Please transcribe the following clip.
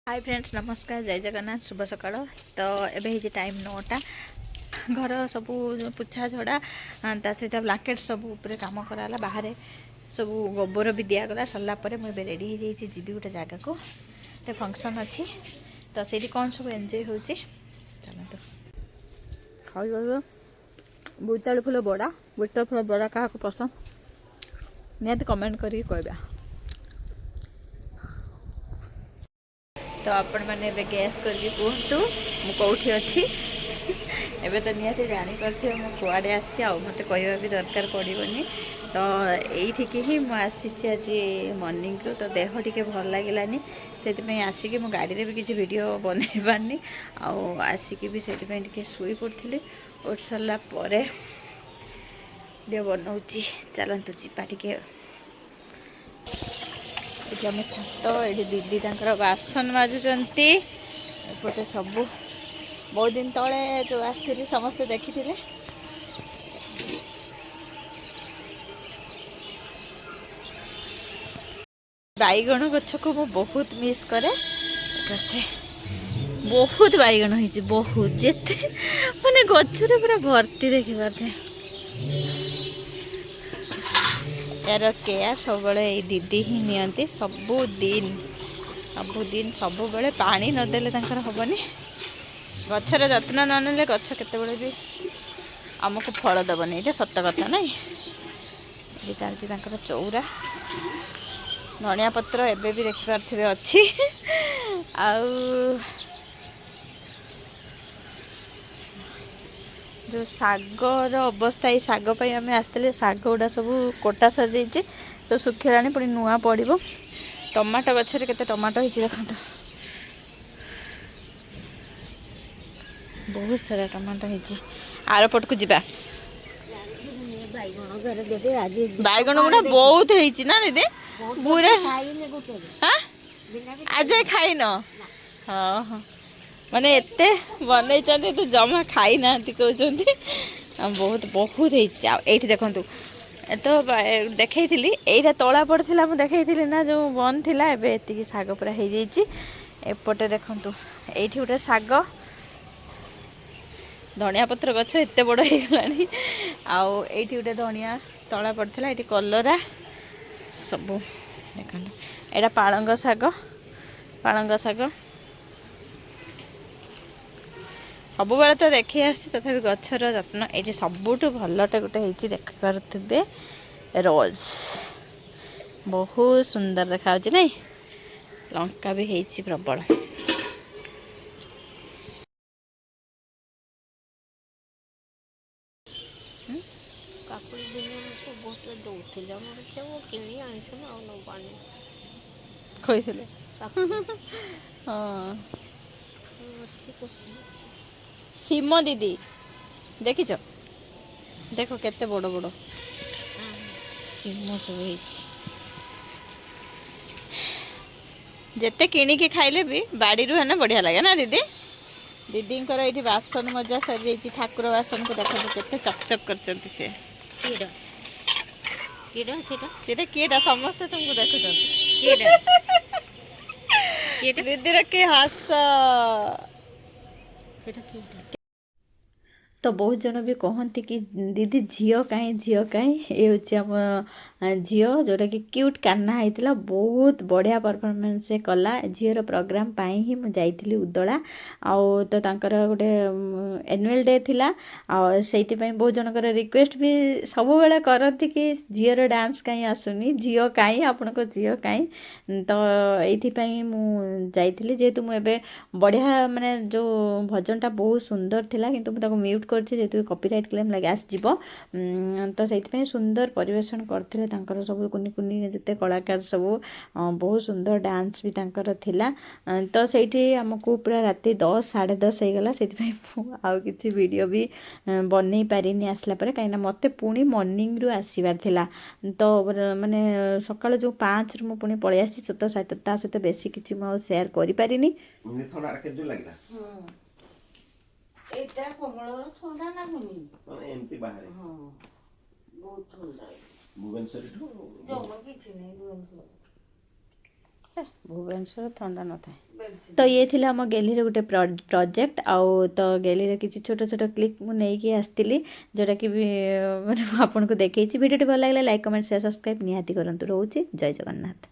Hi friends नमस्कार जय जगन्नाथ शुभ सकाळ। तो एबे टाइम 9टा घर सब पुछा झड़ा सहित ब्लांकेट सब ऊपर काम कराला बाहर सब गोबर भी दिगला सरला मुझे रेडी हो जी गोटे जगह को तो फंक्शन अच्छी तो से कौन सब एंजॉय हो चलते खाई बोईतालु फूल बड़ा बोईतालु फूल बड़ा क्या पसंद निहत कमेंट करी कहबा। तो आपण मैंने गैस करके कहतु मु कौटी अच्छी एबे तो निहती जानीपे मु कुआड़े आसी मत कह भी दरकार पड़ोनी तो यही ही मुझे आज मॉर्निंग रू तो देह टी भल लगे से आसिक मो गाड़ी भी किसी वीडियो बनई पारनी आसिक भी से शुई पड़ी उठ सारा वीडियो बनाऊँगी चलतु जीपा टे ये आम छात ये दीदी बासन माजुंट एपटे सब बहुत दिन तले जो आसती समस्ते देखी थे बैगण गछ को मु बहुत मिस करे बहुत बैगण हो बहुत जिते माने गचरे पूरा भर्ती देखी पारे यार केयर सब दीदी ही नियंती सबुदिन सब बेले पानी नदेले हेनी गचर जत्न न नेले गच केते भी आमको फल दबनी ये सत कथा ना ये चलती चौरा धनिया पत्र एबे भी देखिपारे अच्छी जो सागर अवस्था ये साग आम आसते साग गुड़ा सब कोटा सर तो सुखिला पुणी नुआ पड़ो टमाटो गचर के टमाटो हो देखो बहुत सारा टमाटो हो आर पट को जीवा बैगण गुड़ा बहुत है ना दीदी बुरे हाँ आज खाई न हाँ हाँ माने एते बनई तो जमा खाई ना कहते बहुत बहुत ये देखु तो देखी यही तला पड़ा मुझे देखी ना जो बंद थी एति शाग पूरा हो एपटे देखु ये गोटे शाग धनिया पत्र गछ एत बड़ हो गलानी आउे गोटे धनिया तला पड़ा ये कलरा सब देखो यहाँ पालंग शाग सब बेले तो देखी आसी तथापि गचर जत्न ये सबुठ भलटे गोटे होती देखिपे रोज बहुत सुंदर देखा नहीं लंका भी होती प्रबल हाँ सीम दीदी देखिच देखो केते बड़ बड़ सीम सब जिते किणिकी खाइले भी बाड़ी है ना बढ़िया लगे ना दीदी दीदी ये बासन मजा सरी ठाकुर बासन को देखो केते चकचक कर किएटा समस्ते तुमको देखुं दीदी कि हस तो बहुत जन भी कहती कि दीदी झील कहीं ये हूँ झील जोटा कि क्यूट कान्ना होता बहुत बढ़िया परफॉर्मेंस से कला झीर प्रोग्राम पाई ही मुझे जाइली उदला आउ तो तांकर गोटे एनुअल डे थिला से बहुत जनकर रिक्वेस्ट भी सब बेले करती कि झीर डांस कहीं आसुनी झील कहीं आपण झील कहीं तो ये मुझे जेहेतु मुझे बढ़िया माने जो भजनटा बहुत सुंदर थिला किंतु मुझे म्यूट जेहेतु कॉपीराइट क्लेम लगे आसजिवो तो से सुंदर परिवेशन करते सब कुनी कुनी जिते कलाकार सब बहुत सुंदर डांस भी तांकर थिला तो से आमको पूरा राति 10 साढ़े 10 हो गला से आउ किसी वीडियो भी बनई पारिनी आसला पर कहीं मत पुणी मॉर्निंग रू आसबार थिला तो माने सकाळ जो 5 रु पुणी पळै आसी तो सहित बेसी किसी मु शेयर करि पारिनी एटा कमल ठंडा लागुनी माने एमती बाहर हां बहुत ठंडा भुवनेश्वर जमा किछि नै भुवनेश्वर भुवनेश्वर ठंडा न थाए तो ये थिला आम गैलीर गोटे प्रोजेक्ट आउ तो गैलीर किसी छोट छोट क्लिप मुझे नहीं आसती जोटा कि मैंने आपको देखी भिडियो भल लगे लाइक कमेंट शेयर सब्सक्राइब निहाती करूँ। रोचे जय जगन्नाथ।